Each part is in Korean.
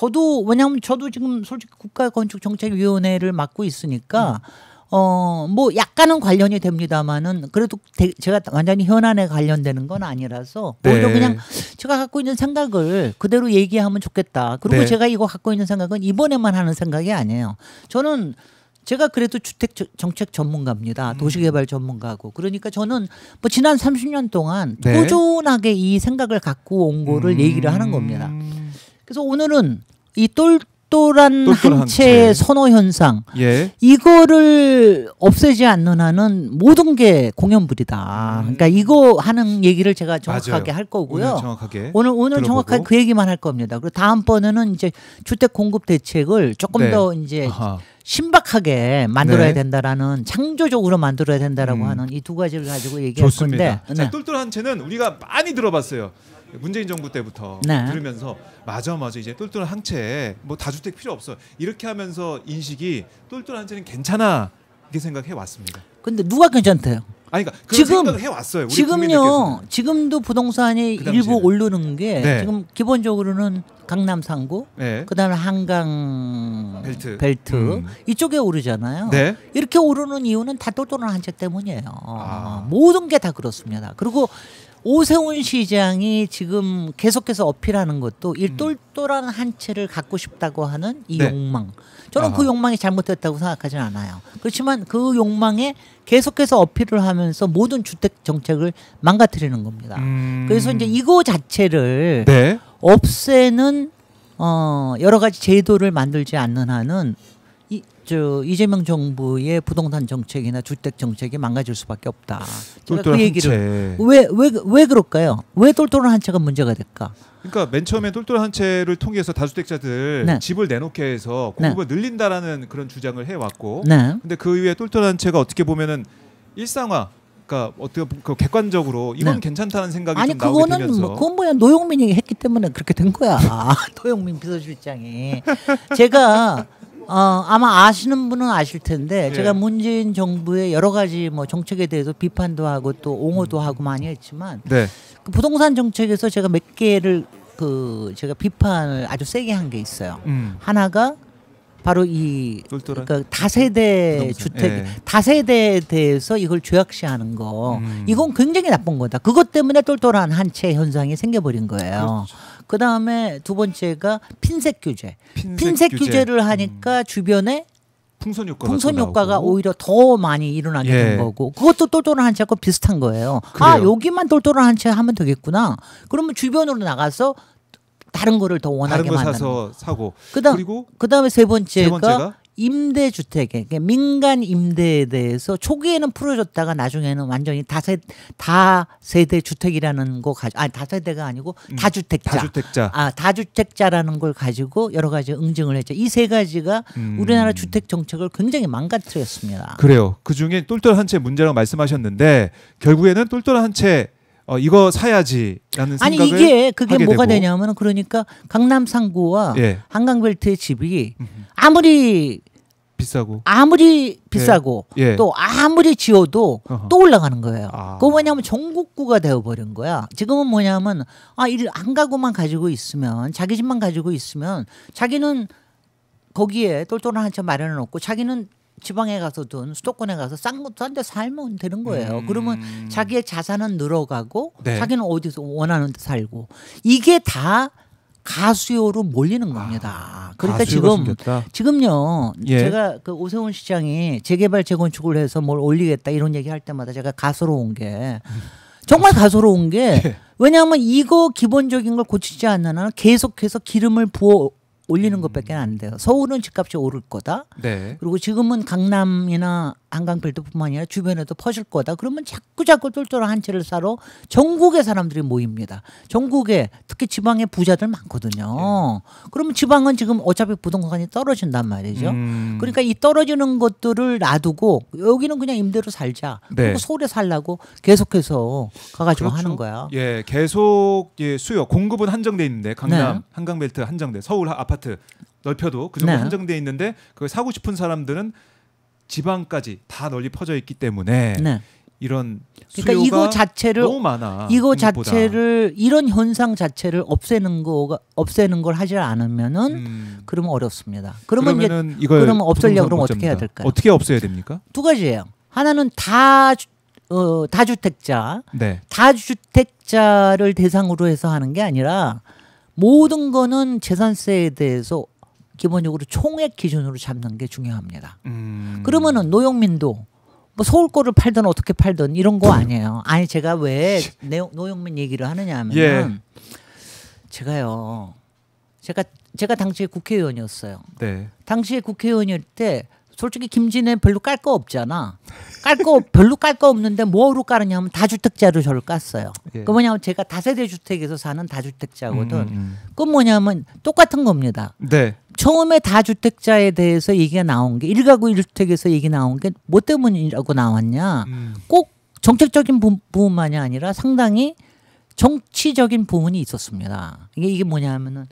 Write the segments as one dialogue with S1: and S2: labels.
S1: 저도 왜냐하면 저도 지금 솔직히 국가건축정책위원회를 맡고 있으니까 뭐 약간은 관련이 됩니다만은 그래도 제가 완전히 현안에 관련되는 건 아니라서 오히려 그냥 제가 갖고 있는 생각을 그대로 얘기하면 좋겠다. 그리고 제가 이거 갖고 있는 생각은 이번에만 하는 생각이 아니에요. 저는 제가 그래도 주택 정책 전문가입니다. 도시개발 전문가고. 그러니까 저는 뭐 지난 30년 동안 꾸준하게 이 생각을 갖고 온 거를 얘기를 하는 겁니다. 그래서 오늘은 이 똘똘한 한 채의 선호 현상 이거를 없애지 않는 한은 모든 게 공연불이다. 그러니까 이거 하는 얘기를 제가 정확하게 할 거고요. 오늘 정확하게 그 얘기만 할 겁니다. 그리고 다음번에는 이제 주택 공급 대책을 조금 더 이제 신박하게 만들어야 된다라는 창조적으로 만들어야 된다라고 하는 이 두 가지를 가지고 얘기할 건데.
S2: 자, 똘똘한 채는 우리가 많이 들어봤어요. 문재인 정부 때부터 들으면서 맞아 이제 똘똘한 한 채 뭐 다주택 필요 없어 이렇게 하면서 인식이 똘똘한 채는 괜찮아 이렇게 생각해 왔습니다.
S1: 근데 누가 괜찮대요?
S2: 아니 그러니까 그런 생각을 해 왔어요. 우리
S1: 지금요. 지금도 부동산이 일부 오르는 게 지금 기본적으로는 강남 상구, 그다음에 한강 벨트 이쪽에 오르잖아요. 이렇게 오르는 이유는 다 똘똘한 한 채 때문이에요. 모든 게 다 그렇습니다. 그리고 오세훈 시장이 지금 계속해서 어필하는 것도 이 똘똘한 한 채를 갖고 싶다고 하는 이 욕망. 저는 그 욕망이 잘못됐다고 생각하지는 않아요. 그렇지만 그 욕망에 계속해서 어필을 하면서 모든 주택 정책을 망가뜨리는 겁니다. 그래서 이제 이거 자체를 없애는 여러 가지 제도를 만들지 않는 한은 이재명 정부의 부동산 정책이나 주택 정책이 망가질 수밖에 없다. 제가 그 얘기를 왜 그럴까요? 왜 똘똘한 한 채가 문제가 될까?
S2: 그러니까 맨 처음에 똘똘한 한 채를 통해서 다주택자들 집을 내놓게 해서 공급을 늘린다라는 그런 주장을 해왔고, 근데 그 이후에 똘똘한 한 채가 어떻게 보면은 일상화. 그러니까 어떻게 객관적으로 이건 괜찮다는 생각이 좀 나오게 되면서
S1: 그건 뭐야 노영민이 했기 때문에 그렇게 된 거야. 노영민 비서실장이 제가 아마 아시는 분은 아실 텐데 제가 문재인 정부의 여러 가지 뭐 정책에 대해서 비판도 하고 또 옹호도 하고 많이 했지만 그 부동산 정책에서 제가 몇 개를 제가 비판을 아주 세게 한 게 있어요. 하나가 바로 이 그러니까 다세대 주택 다세대에 대해서 이걸 죄악시하는 거 이건 굉장히 나쁜 거다. 그것 때문에 똘똘한 한 채 현상이 생겨버린 거예요. 그 다음에 두 번째가 핀셋 규제. 핀셋 규제를 하니까 주변에 풍선 효과가 오히려 더 많이 일어나게 된 거고 그것도 똘똘한 한 채하고 비슷한 거예요. 그래요. 여기만 똘똘한 한 채 하면 되겠구나. 그러면 주변으로 나가서 다른 거를 더 원하게 만드는
S2: 사서 사고.
S1: 그다음에 세 번째가 임대주택에 민간 임대에 대해서 초기에는 풀어줬다가 나중에는 완전히 다세대 주택이라는 거 다세대가 아니고 다주택자라는 걸 가지고 여러 가지 응징을 했죠. 이 세 가지가 우리나라 주택 정책을 굉장히 망가뜨렸습니다.
S2: 그래요. 그 중에 똘똘한 한 채 문제라고 말씀하셨는데 결국에는 똘똘한 한 채 이거 사야지라는 생각을
S1: 그게 뭐가 되냐면은 그러니까 강남 상구와 한강벨트의 집이 아무리 비싸고 또 아무리 지어도 또 올라가는 거예요. 그거 뭐냐면 전국구가 되어버린 거야. 지금은 뭐냐면 한 가구만 가지고 있으면 자기 집만 가지고 있으면 자기는 거기에 똘똘한 한 채 마련해 놓고 자기는 지방에 가서든 수도권에 가서 싼 데 살면 되는 거예요. 그러면 자기의 자산은 늘어가고 자기는 어디서 원하는 데 살고 이게 다 가수요로 몰리는 겁니다. 그러니까 지금요 제가 그 오세훈 시장이 재개발 재건축을 해서 뭘 올리겠다 이런 얘기할 때마다 제가 가소로운 게 정말 가소로운 게 왜냐하면 이거 기본적인 걸 고치지 않는 한은 계속해서 기름을 부어 올리는 것밖에 안 돼요. 서울은 집값이 오를 거다. 그리고 지금은 강남이나 한강벨트뿐만 아니라 주변에도 퍼질 거다. 그러면 자꾸 똘똘한 한 채를 사러 전국의 사람들이 모입니다. 전국에 특히 지방에 부자들 많거든요. 그러면 지방은 지금 어차피 부동산이 떨어진단 말이죠. 그러니까 이 떨어지는 것들을 놔두고 여기는 그냥 임대로 살자. 그리고 서울에 살라고 계속해서 가가지고 하는 거야.
S2: 계속 수요 공급은 한정돼 있는데 강남 한강벨트 한정돼 서울 아파트 넓혀도 그 정도 한정돼 있는데 그걸 사고 싶은 사람들은 지방까지 다 널리 퍼져 있기 때문에 이런
S1: 그러니까 이거 자체를
S2: 너무 많아.
S1: 이거 자체를 이런 현상 자체를 없애는 걸 하지 않으면은 그러면 어렵습니다. 그러면 이제
S2: 이걸
S1: 그러면 없애려고 그러면 어떻게 해야 될까요?
S2: 어떻게 없애야 됩니까?
S1: 두 가지예요. 하나는 다주택자,
S2: 네.
S1: 다주택자를 대상으로 해서 하는 게 아니라 모든 거는 재산세에 대해서 기본적으로 총액 기준으로 잡는 게 중요합니다. 그러면은 노영민도 뭐 서울 거를 팔든 어떻게 팔든 이런 거 아니에요. 아니 제가 왜 노영민 얘기를 하느냐면은
S2: 예.
S1: 제가 당시에 국회의원이었어요.
S2: 네.
S1: 당시에 국회의원일 때 솔직히 김진애 별로 깔 거 없잖아. 별로 깔 거 없는데 뭐로 깔았냐면 다주택자로 저를 깠어요.
S2: 예.
S1: 그 뭐냐면 제가 다세대 주택에서 사는 다주택자거든. 그건 뭐냐면 똑같은 겁니다.
S2: 네.
S1: 처음에 다주택자에 대해서 얘기가 나온 게 1가구 1주택에서 얘기 나온 게 뭐 때문이라고 나왔냐. 꼭 정책적인 부분만이 아니라 상당히 정치적인 부분이 있었습니다. 이게 뭐냐면은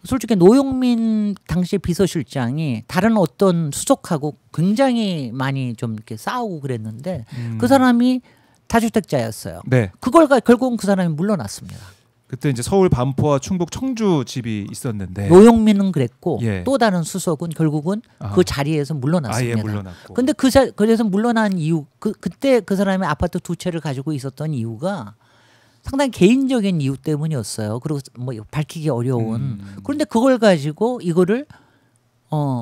S1: 솔직히 노영민 당시 비서실장이 다른 어떤 수석하고 굉장히 많이 좀 이렇게 싸우고 그랬는데 그 사람이 다주택자였어요.
S2: 네.
S1: 그걸 결국은 그 사람이 물러났습니다.
S2: 그때 이제 서울 반포와 충북 청주 집이 있었는데
S1: 노영민은 그랬고
S2: 예.
S1: 또 다른 수석은 결국은 그 자리에서 물러났습니다.
S2: 아예 물러났고.
S1: 근데 그래서 물러난 이유 그때 그 사람이 아파트 2채를 가지고 있었던 이유가 상당히 개인적인 이유 때문이었어요. 그리고 뭐 밝히기 어려운. 그런데 그걸 가지고 이거를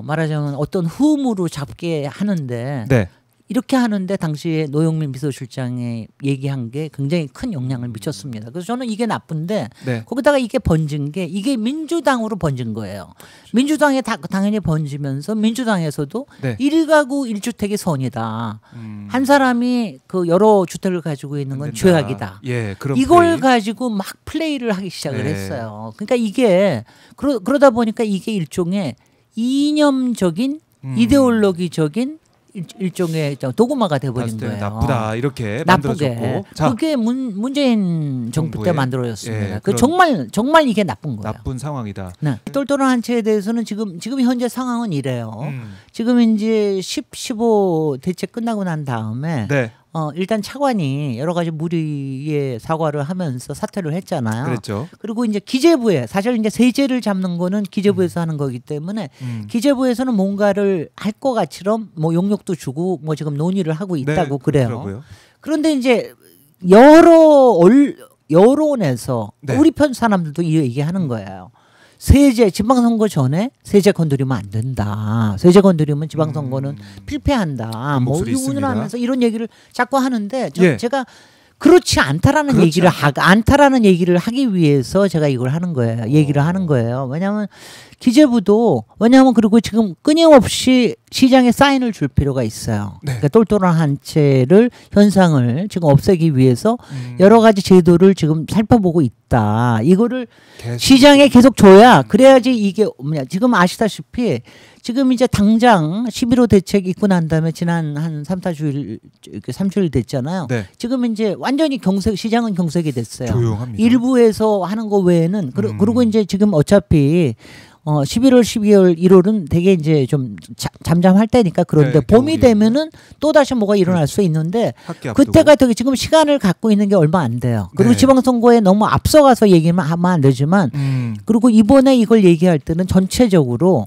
S1: 말하자면 어떤 흠으로 잡게 하는데
S2: 네.
S1: 이렇게 하는데 당시에 노영민 비서실장이 얘기한 게 굉장히 큰 영향을 미쳤습니다. 그래서 저는 이게 나쁜데
S2: 네.
S1: 거기다가 이게 번진 게 이게 민주당으로 번진 거예요. 민주당에 당연히 번지면서 민주당에서도
S2: 네.
S1: 1가구 1주택이 선이다. 한 사람이 그 여러 주택을 가지고 있는 건 죄악이다.
S2: 예, 그런
S1: 이걸
S2: 플레이.
S1: 가지고 막 플레이를 하기 시작을
S2: 네.
S1: 했어요. 그러니까 이게 그러다 보니까 이게 일종의 이념적인 이데올로기적인 일종의 도구마가 돼버린 거예요.
S2: 나쁘다 이렇게
S1: 나쁘게.
S2: 만들어졌고.
S1: 그게 문재인 정부 때 만들어졌습니다.
S2: 예,
S1: 그 정말 이게 나쁜 거예요.
S2: 나쁜 상황이다.
S1: 네. 똘똘한 한 채에 대해서는 지금 현재 상황은 이래요. 지금 이제 15 대책 끝나고 난 다음에
S2: 네.
S1: 일단 차관이 여러 가지 무리의 사과를 하면서 사퇴를 했잖아요.
S2: 그랬죠.
S1: 그리고 이제 기재부에 사실 이제 세제를 잡는 거는 기재부에서 하는 거기 때문에 기재부에서는 뭔가를 할 것 같처럼 뭐 용역도 주고 뭐 지금 논의를 하고 있다고 그래요.
S2: 그렇더라고요.
S1: 그런데 이제 여론에서
S2: 네.
S1: 우리 편 사람들도 이 얘기하는 거예요. 세제 지방선거 전에 세제 건드리면 안 된다. 세제 건드리면 지방선거는 필패한다. 뭐 이혼을 하면서 이런 얘기를 자꾸 하는데 제가 그렇지 않다라는 얘기를 하기 위해서 제가 이걸 하는 거예요. 얘기를 하는 거예요. 왜냐하면 기재부도 그리고 지금 끊임없이 시장에 사인을 줄 필요가 있어요.
S2: 네.
S1: 그러니까 똘똘한 한 채를 현상을 지금 없애기 위해서 여러 가지 제도를 지금 살펴보고 있다. 이거를 시장에 계속 줘야 그래야지 이게 지금 아시다시피 지금 이제 당장 11호 대책 있고 난 다음에 지난 한 3-4주일 3주일 됐잖아요.
S2: 네.
S1: 지금 이제 완전히 시장은 경색이 됐어요.
S2: 조용합니다.
S1: 일부에서 하는 거 외에는 그리고 이제 지금 어차피 11월, 12월, 1월은 되게 이제 좀 잠잠할 때니까 그런데 봄이 되면은 또 다시 뭐가 일어날 수 있는데 그때가 되게 지금 시간을 갖고 있는 게 얼마 안 돼요. 그리고 지방선거에 너무 앞서가서 얘기만 하면 안 되지만 그리고 이번에 이걸 얘기할 때는 전체적으로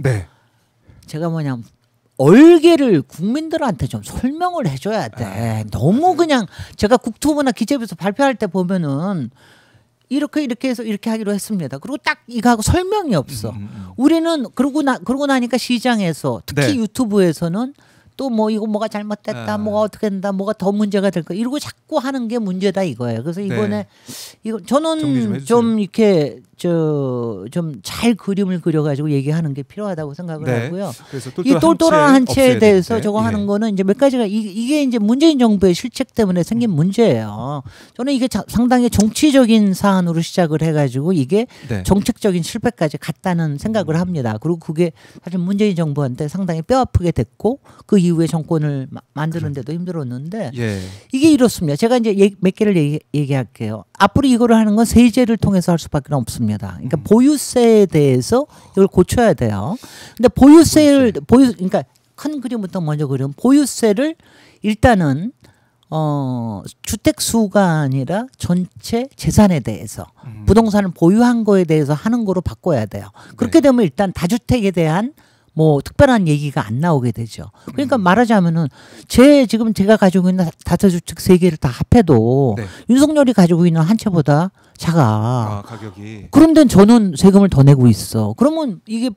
S1: 제가 얼개를 국민들한테 좀 설명을 해줘야 돼. 너무 그냥 제가 국토부나 기재부에서 발표할 때 보면은 이렇게 해서 이렇게 하기로 했습니다. 그리고 딱 이거하고 설명이 없어. 우리는 그러고 나니까 시장에서 특히 유튜브에서는 또 뭐 이거 뭐가 잘못됐다, 뭐가 어떻게 된다, 뭐가 더 문제가 될까 이러고 자꾸 하는 게 문제다 이거예요. 그래서 이번에 이거 저는 좀 이렇게 좀 잘 그림을 그려가지고 얘기하는 게 필요하다고 생각을 하고요. 이 똘똘한 한 채에 대해서 저거 하는 거는 이제 몇 가지가 이게 이제 문재인 정부의 실책 때문에 생긴 문제예요. 저는 이게 상당히 정치적인 사안으로 시작을 해가지고 이게 정책적인 실패까지 갔다는 생각을 합니다. 그리고 그게 사실 문재인 정부한테 상당히 뼈아프게 됐고 그 이후에 정권을 만드는데도 힘들었는데 이게 이렇습니다. 제가 이제 몇 개를 얘기할게요. 앞으로 이거를 하는 건 세제를 통해서 할 수밖에 없습니다. 그러니까 보유세에 대해서 이걸 고쳐야 돼요. 근데 그러니까 큰 그림부터 먼저 그리면 보유세를 일단은 주택 수가 아니라 전체 재산에 대해서 부동산을 보유한 거에 대해서 하는 거로 바꿔야 돼요. 그렇게 되면 일단 다주택에 대한 뭐 특별한 얘기가 안 나오게 되죠. 그러니까 말하자면은 지금 제가 가지고 있는 다세주택 3개를 다 합해도 윤석열이 가지고 있는 한 채보다 작아.
S2: 가격이.
S1: 그런데 저는 세금을 더 내고 있어. 그러면 이게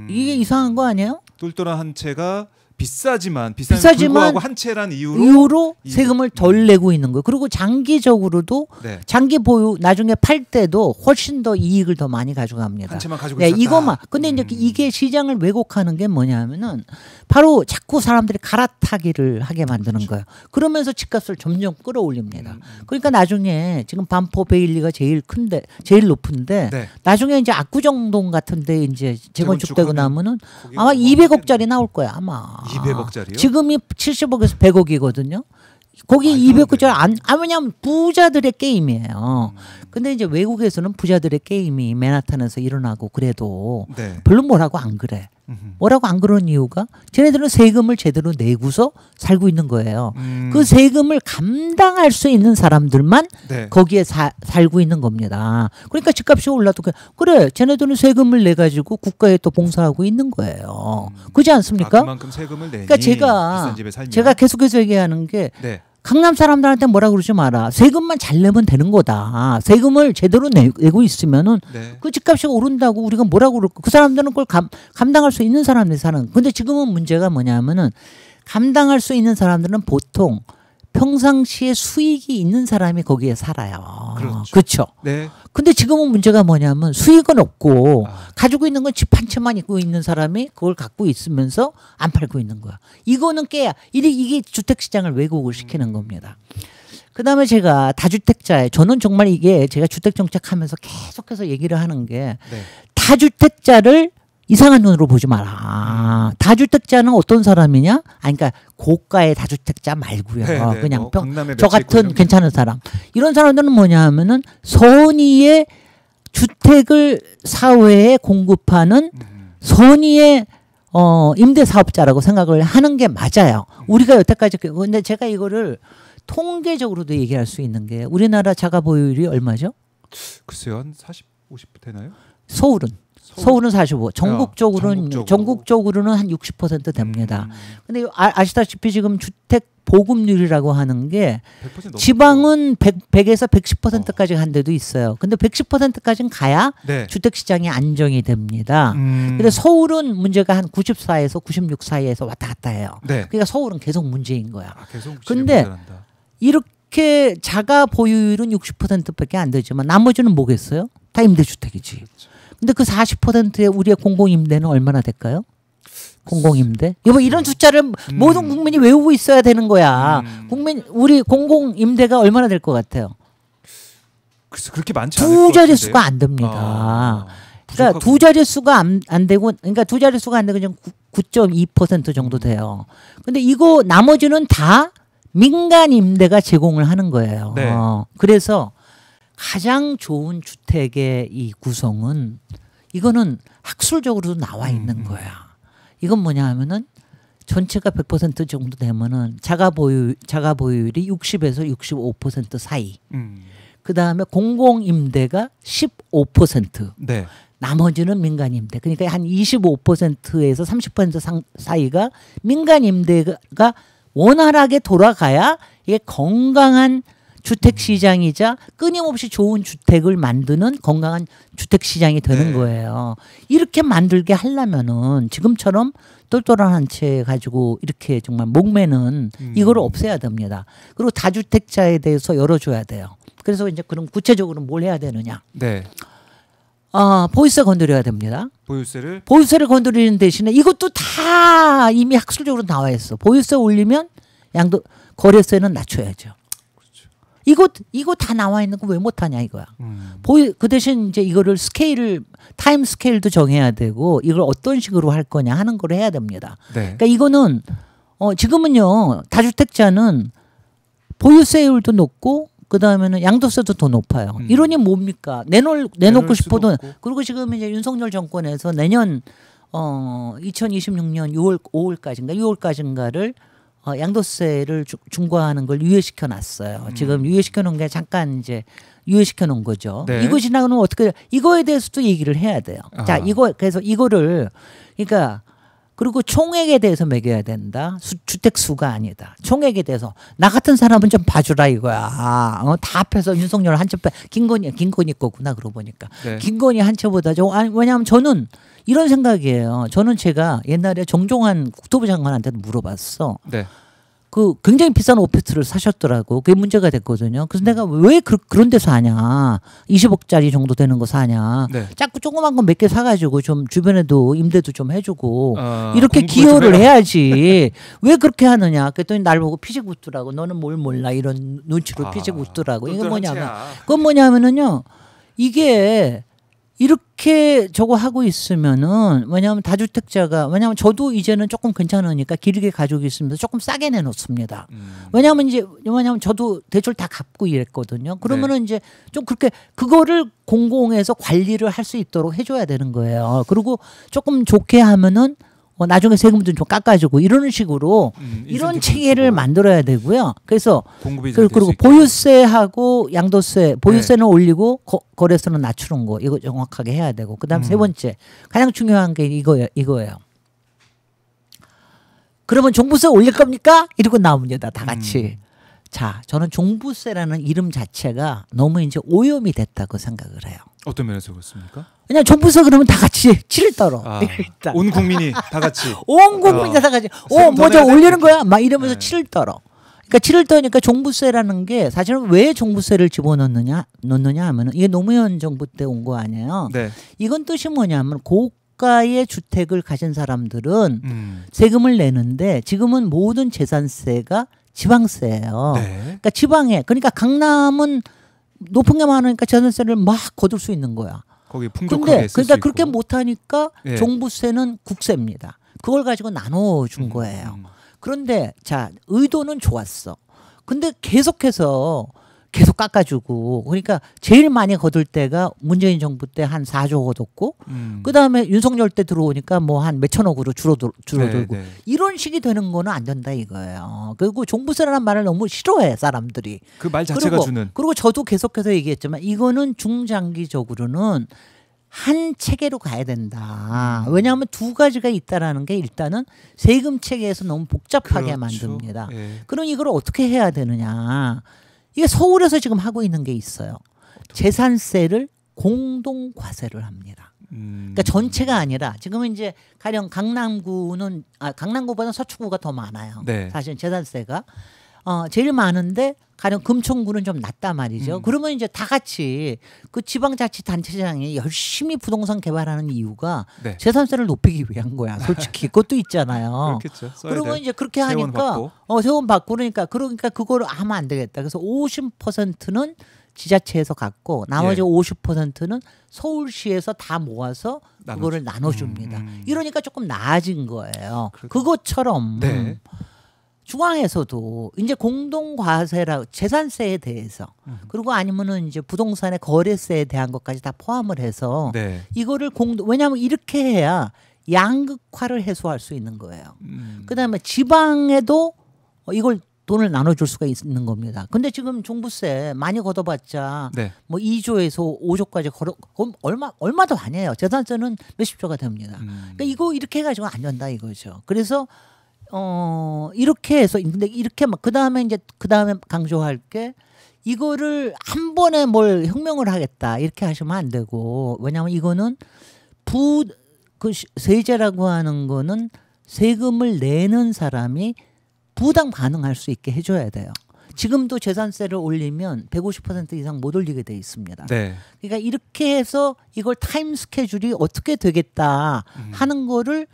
S1: 이상한 거 아니에요?
S2: 똘똘한 한 채가 비싸지만 불구하고 한 채란
S1: 이유로 세금을 덜 내고 있는 거예요. 그리고 장기적으로도 장기 보유 나중에 팔 때도 훨씬 더 이익을 더 많이 가져갑니다.
S2: 한 채만 가지고 있었다.
S1: 이것만. 근데 이제 이게 시장을 왜곡하는 게 뭐냐면은 바로 자꾸 사람들이 갈아타기를 하게 만드는 거예요. 그러면서 집값을 점점 끌어올립니다. 그러니까 나중에 지금 반포 베일리가 제일 높은데 나중에 이제 압구정동 같은데 이제 재건축되고 나면은 아마 200억짜리 나올 거야 아마.
S2: 200억짜리요?
S1: 지금이 70억에서 100억이거든요. 거기 200억짜리 왜냐면 부자들의 게임이에요. 근데 이제 외국에서는 부자들의 게임이 맨하탄에서 일어나고 그래도 별로 뭐라고 안 그래. 뭐라고 안 그런 이유가 쟤네들은 세금을 제대로 내고서 살고 있는 거예요. 그 세금을 감당할 수 있는 사람들만 거기에 살고 있는 겁니다. 그러니까 집값이 올라도 그래 쟤네들은 세금을 내 가지고 국가에 또 봉사하고 있는 거예요. 그렇지 않습니까?
S2: 그만큼 세금을 내니
S1: 그러니까
S2: 비싼 집에 살면.
S1: 제가 계속해서 얘기하는 게 강남 사람들한테 뭐라 그러지 마라. 세금만 잘 내면 되는 거다. 세금을 제대로 내고 있으면은 그 집값이 오른다고 우리가 뭐라고 그럴까. 그 사람들은 그걸 감당할 수 있는 사람들이 사는. 근데 지금은 문제가 뭐냐면은 감당할 수 있는 사람들은 보통 평상시에 수익이 있는 사람이 거기에 살아요. 그렇죠. 근데 지금은 문제가 뭐냐면 수익은 없고 가지고 있는 건 집 한 채만 있고 있는 사람이 그걸 갖고 있으면서 안 팔고 있는 거야. 이거는 깨야. 이게 주택시장을 왜곡을 시키는 겁니다. 그다음에 제가 다주택자에 저는 정말 이게 제가 주택정책하면서 계속해서 얘기를 하는 게 다주택자를 이상한 눈으로 보지 마라. 다주택자는 어떤 사람이냐? 그러니까 고가의 다주택자 말고요. 그냥 저 같은 괜찮은 사람. 이런 사람들은 뭐냐 하면은 선의의 주택을 사회에 공급하는 선의의 임대사업자라고 생각을 하는 게 맞아요. 우리가 여태까지 근데 제가 이거를 통계적으로도 얘기할 수 있는 게 우리나라 자가 보유율이 얼마죠?
S2: 글쎄요. 한 40, 50 되나요?
S1: 서울은 45. 전국적으로는 한 60% 됩니다. 근데 아시다시피 지금 주택 보급률이라고 하는 게 지방은 100에서 110%까지 간 데도 있어요. 근데 110%까지는 가야 주택 시장이 안정이 됩니다. 근데 서울은 문제가 한 94에서 96 사이에서 왔다 갔다 해요. 그러니까 서울은 계속 문제인 거야. 근데 이렇게 자가 보유율은 60%밖에 안 되지만 나머지는 뭐겠어요? 다 임대주택이지. 근데 그 40%의 우리의 공공임대는 얼마나 될까요? 공공임대? 여보 이런 숫자를 모든 국민이 외우고 있어야 되는 거야. 우리 공공임대가 얼마나 될 것 같아요?
S2: 글쎄 그렇게 많지 않을 것
S1: 두 자릿수가 안 됩니다. 그러니까 두 자릿수가 안 되고 그러니까 두 자릿수가 안 되고 그냥 9.2% 정도 돼요. 근데 이거 나머지는 다 민간 임대가 제공을 하는 거예요. 그래서 가장 좋은 주택의 이 구성은 이거는 학술적으로도 나와 있는 거야. 이건 뭐냐 하면은 전체가 100% 정도 되면은 자가 보유율이 60에서 65% 사이. 그다음에 공공 임대가 15%. 나머지는 민간 임대. 그러니까 한 25%에서 30% 사이가 민간 임대가 원활하게 돌아가야 이게 건강한 주택 시장이자 끊임없이 좋은 주택을 만드는 건강한 주택 시장이 되는 거예요. 이렇게 만들게 하려면은 지금처럼 똘똘한 한 채 가지고 이렇게 정말 목매는 이거를 없애야 됩니다. 그리고 다주택자에 대해서 열어줘야 돼요. 그래서 이제 그럼 구체적으로 뭘 해야 되느냐? 보유세 건드려야 됩니다. 보유세를 건드리는 대신에 이것도 다 이미 학술적으로 나와 있어. 보유세 올리면 거래세는 낮춰야죠. 이거 다 나와 있는 거 왜 못하냐 이거야. 그 대신 이제 이거를 타임 스케일도 정해야 되고 이걸 어떤 식으로 할 거냐 하는 걸 해야 됩니다. 그러니까 이거는 지금은요 다주택자는 보유세율도 높고 그 다음에는 양도세도 더 높아요. 이론이 뭡니까? 내놓고 싶어도 그리고 지금 이제 윤석열 정권에서 내년 2026년 6월까지인가를 양도세를 중과하는 걸 유예시켜 놨어요. 지금 유예시켜 놓은 게 잠깐 이제 유예시켜 놓은 거죠.
S2: 네.
S1: 이거 지나가면 어떻게 이거에 대해서도 얘기를 해야 돼요. 자, 그래서 이거를 그러니까 그리고 총액에 대해서 매겨야 된다. 주택 수가 아니다. 총액에 대해서 나 같은 사람은 좀 봐주라 이거야. 다 합해서 윤석열 한 첩 김건희 거구나 그러고 보니까
S2: 네.
S1: 김건희 한 첩보다 왜냐하면 저는 이런 생각이에요. 저는 제가 옛날에 정종환 국토부 장관한테도 물어봤어.
S2: 네.
S1: 그 굉장히 비싼 오피스를 사셨더라고. 그게 문제가 됐거든요. 그래서 내가 왜 그런 데 사냐. 20억짜리 정도 되는 거 사냐.
S2: 네.
S1: 자꾸 조그만 거 몇 개 사가지고 좀 주변에도 임대도 좀 해주고 이렇게 기여를 해야지. 왜 그렇게 하느냐. 그랬더니 날 보고 피식 웃더라고. 너는 뭘 몰라. 이런 눈치로 피식 웃더라고. 이건 뭐냐면은요. 이게 이렇게 저거 하고 있으면은 왜냐하면 다주택자가 왜냐하면 저도 이제는 조금 괜찮으니까 길게 가지고 있으면서 조금 싸게 내놓습니다. 왜냐하면 저도 대출 다 갚고 이랬거든요. 그러면은 네. 이제 좀 그렇게 그거를 공공에서 관리를 할 수 있도록 해줘야 되는 거예요. 그리고 조금 좋게 하면은 나중에 세금도 좀 깎아주고 이런 식으로 이런 체계를 만들어야 되고요. 그래서 그리고 보유세하고 양도세, 보유세는 네. 올리고 거래세는 낮추는 거 이거 정확하게 해야 되고 그다음 세 번째 가장 중요한 게 이거예요. 그러면 종부세 올릴 겁니까? 이러고 나옵니다. 다 같이. 자, 저는 종부세라는 이름 자체가 너무 이제 오염이 됐다고 생각을 해요.
S2: 어떤 면에서 그렇습니까?
S1: 그냥 종부세 그러면 다 같이 치를 떨어.
S2: 온 국민이 다 같이.
S1: 온 국민이 다 같이. 저 올리는 거야? 막 이러면서 네. 치를 떨어. 그러니까 치를 떠니까 종부세라는 게 사실은 왜 종부세를 집어넣느냐 하면은 이게 노무현 정부 때 온 거 아니에요. 네. 이건 뜻이 뭐냐면 고가의 주택을 가진 사람들은 세금을 내는데 지금은 모든 재산세가 지방세예요. 네. 그러니까 지방에 그러니까 강남은 높은 게 많으니까 재산세를 막 거둘 수 있는 거야.
S2: 거기 풍족하게 쓸
S1: 그러니까 그렇게 못하니까 예. 종부세는 국세입니다. 그걸 가지고 나눠준 거예요. 그런데 자 의도는 좋았어. 근데 계속해서 계속 깎아주고 그러니까 제일 많이 거둘 때가 문재인 정부 때 한 4조 거뒀고 그다음에 윤석열 때 들어오니까 뭐 한 몇천억으로 줄어들고 네, 네. 이런 식이 되는 거는 안 된다 이거예요. 그리고 종부세라는 말을 너무 싫어해 사람들이.
S2: 그 말 자체가 주는.
S1: 그리고 저도 계속해서 얘기했지만 이거는 중장기적으로는 한 체계로 가야 된다. 왜냐하면 두 가지가 있다라는 게 일단은 세금 체계에서 너무 복잡하게 그렇죠. 만듭니다. 예. 그럼 이걸 어떻게 해야 되느냐. 이게 서울에서 지금 하고 있는 게 있어요. 재산세를 공동과세를 합니다. 그러니까 전체가 아니라 지금은 이제 가령 강남구는 강남구보다 서초구가 더 많아요. 네. 사실 재산세가 제일 많은데 가령 금천구는 좀 낮단 말이죠. 그러면 이제 다 같이 그 지방자치단체장이 열심히 부동산 개발하는 이유가 네. 재산세를 높이기 위한 거야. 솔직히 그것도 있잖아요.
S2: 그렇겠죠.
S1: 그러면 이제 그렇게 하니까 세원 받고 그러니까 그거를 하면 안 되겠다. 그래서 50%는 지자체에서 갖고 나머지 예. 50%는 서울시에서 다 모아서 그거를 나눠줍니다. 이러니까 조금 나아진 거예요. 그것처럼 네. 중앙에서도 이제 공동과세라 재산세에 대해서 그리고 아니면은 이제 부동산의 거래세에 대한 것까지 다 포함을 해서 네. 이거를 왜냐하면 이렇게 해야 양극화를 해소할 수 있는 거예요. 그다음에 지방에도 이걸 돈을 나눠줄 수가 있는 겁니다. 근데 지금 종부세 많이 걷어봤자 네. 뭐 2조에서 5조까지 얼마도 아니에요. 재산세는 몇십조가 됩니다. 그러니까 이거 이렇게 해가지고 안 된다 이거죠. 그래서 이렇게 해서 근데 이렇게 막 그다음에 강조할 게 이거를 한 번에 뭘 혁명을 하겠다 이렇게 하시면 안 되고 왜냐하면 이거는 그 세제라고 하는 거는 세금을 내는 사람이 부담 가능할 수 있게 해줘야 돼요. 지금도 재산세를 올리면 150% 이상 못 올리게 돼 있습니다. 네. 그러니까 이렇게 해서 이걸 타임 스케줄이 어떻게 되겠다 하는 거를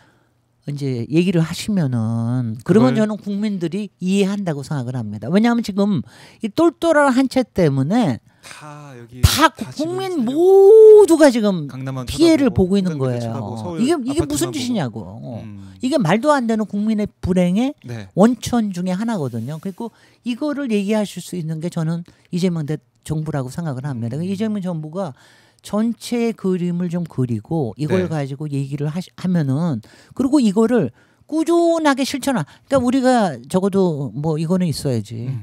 S1: 이제 얘기를 하시면은 그러면 저는 국민들이 이해한다고 생각을 합니다. 왜냐하면 지금 이 똘똘한 한 채 때문에 다 국민 모두가 지금 피해를 보고 있는 거예요. 이게 무슨 짓이냐고. 이게 말도 안 되는 국민의 불행의 네. 원천 중에 하나거든요. 그리고 이거를 얘기하실 수 있는 게 저는 이재명 정부라고 생각을 합니다. 이재명 정부가 전체의 그림을 좀 그리고 이걸 네. 가지고 얘기를 하면은 그리고 이거를 꾸준하게 실천하. 그러니까 우리가 적어도 뭐 이거는 있어야지.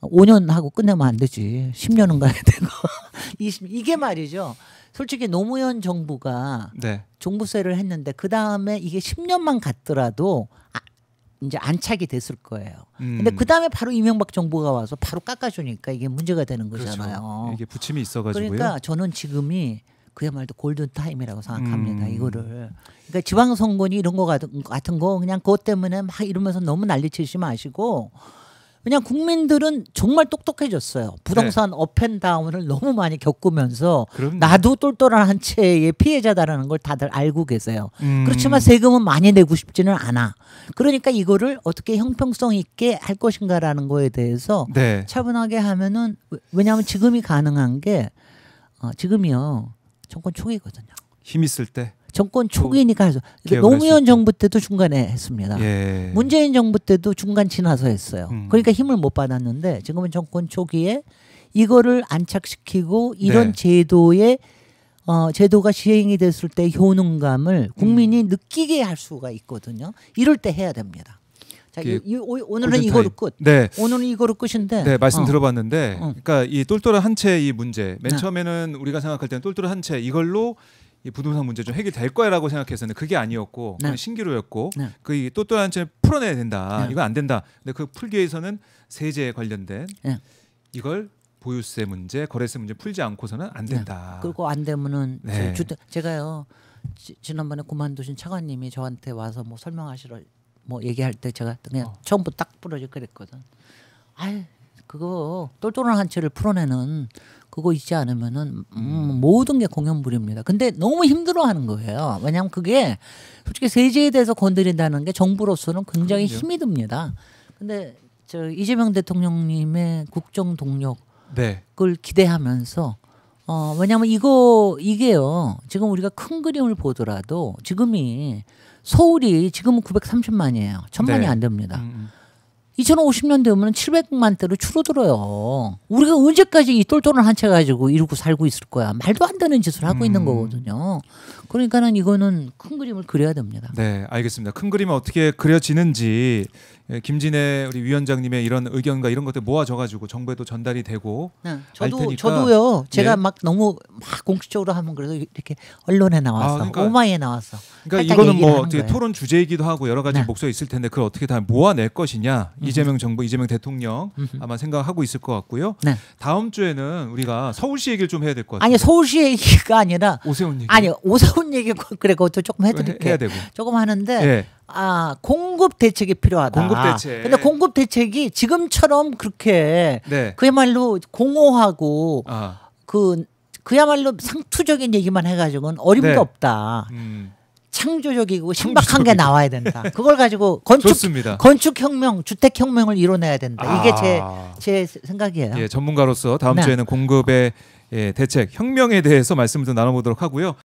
S1: 5년 하고 끝내면 안 되지. 10년은 가야 되고. 이게 말이죠. 솔직히 노무현 정부가
S2: 네.
S1: 종부세를 했는데 그 다음에 이게 10년만 갔더라도 이제 안착이 됐을 거예요. 근데 그 다음에 바로 이명박 정부가 와서 바로 깎아주니까 이게 문제가 되는 거잖아요.
S2: 그렇죠. 이게 부침이 있어가지고요.
S1: 그러니까 저는 지금이 그야말로 골든 타임이라고 생각합니다. 이거를. 그러니까 지방선거니 이런 거 같은 거 그냥 그것 때문에 막 이러면서 너무 난리치지 마시고 그냥 국민들은 정말 똑똑해졌어요. 부동산 네. 업앤다운을 너무 많이 겪으면서
S2: 그럼요.
S1: 나도 똘똘한 한 채의 피해자다라는 걸 다들 알고 계세요. 그렇지만 세금은 많이 내고 싶지는 않아. 그러니까 이거를 어떻게 형평성 있게 할 것인가라는 거에 대해서
S2: 네.
S1: 차분하게 하면은 왜냐하면 지금이 가능한 게 지금이요. 정권 초기거든요.
S2: 힘 있을 때.
S1: 정권 초기니까 해서 노무현 정부 때도 중간에 했습니다.
S2: 예.
S1: 문재인 정부 때도 중간 지나서 했어요. 그러니까 힘을 못 받았는데 지금은 정권 초기에 이거를 안착시키고 이런 네. 제도가 시행이 됐을 때 효능감을 국민이 느끼게 할 수가 있거든요. 이럴 때 해야 됩니다. 자, 오늘은 이거로 끝.
S2: 네.
S1: 오늘은 이거로 끝인데.
S2: 네, 말씀 들어봤는데, 그러니까 이 똘똘한 한 채 이 문제. 맨 처음에는 우리가 생각할 때는 똘똘한 한 채 이걸로 이 부동산 문제 좀 해결될 거야라고 생각했었는데 그게 아니었고 네. 신기루였고 네. 그 똘똘한 한 채 풀어내야 된다. 네. 이거 안 된다. 근데 그 풀기 위해서는 세제에 관련된
S1: 네.
S2: 이걸 보유세 문제, 거래세 문제 풀지 않고서는 안 된다.
S1: 네. 그리고 안 되면은 네. 제가요 지난번에 그만두신 차관님이 저한테 와서 뭐 설명하시러 뭐 얘기할 때 제가 그냥 처음부터 딱 부러져 그랬거든. 아이 그거 똘똘한 한 채를 풀어내는 그거 있지 않으면은 모든 게 공연불입니다. 근데 너무 힘들어하는 거예요. 왜냐하면 그게 솔직히 세제에 대해서 건드린다는 게 정부로서는 굉장히 힘이 듭니다. 근데 저 이재명 대통령님의 국정 동력을
S2: 네.
S1: 기대하면서 왜냐하면 이게요. 지금 우리가 큰 그림을 보더라도 지금이 서울이 지금은 930만이에요. 1000만이 네. 안 됩니다. 2050년 되면 700만 대로 줄어들어요. 우리가 언제까지 이 똘똘한 한 채 가지고 이러고 살고 있을 거야. 말도 안 되는 짓을 하고 있는 거거든요. 그러니까는 이거는 큰 그림을 그려야 됩니다.
S2: 네, 알겠습니다. 큰 그림은 어떻게 그려지는지 김진애 우리 위원장님의 이런 의견과 이런 것들 모아져가지고 정부에도 전달이 되고
S1: 네, 저도요. 제가 막 너무 막 공식적으로 하면 그래서 이렇게 언론에 나왔어.
S2: 그러니까,
S1: 오마이에 나왔어.
S2: 그러니까 이거는 뭐 토론 주제이기도 하고 여러 가지 네. 목소리 있을 텐데 그걸 어떻게 다 모아낼 것이냐 이재명 정부, 이재명 대통령 아마 생각하고 있을 것 같고요. 네. 다음 주에는 우리가 서울시 얘기를 좀 해야 될 것 같아요.
S1: 아니 서울시 얘기가 아니라
S2: 오세훈 얘기.
S1: 아니 오세훈 얘기 그래 그것도 조금 해드릴게요.
S2: 해야 되고.
S1: 조금 하는데.
S2: 네.
S1: 공급 대책이 필요하다.
S2: 공급 대책.
S1: 근데 공급 대책이 지금처럼 그렇게 네. 그야말로 공허하고 그야말로 상투적인 얘기만 해가지고는 어림도 네. 없다. 창조적이고 신박한 게 나와야 된다. 그걸 가지고 건축혁명, 주택혁명을 이뤄내야 된다. 이게 제 생각이에요.
S2: 예, 전문가로서 다음 네. 주에는 공급의 대책, 혁명에 대해서 말씀을 좀 나눠보도록 하고요.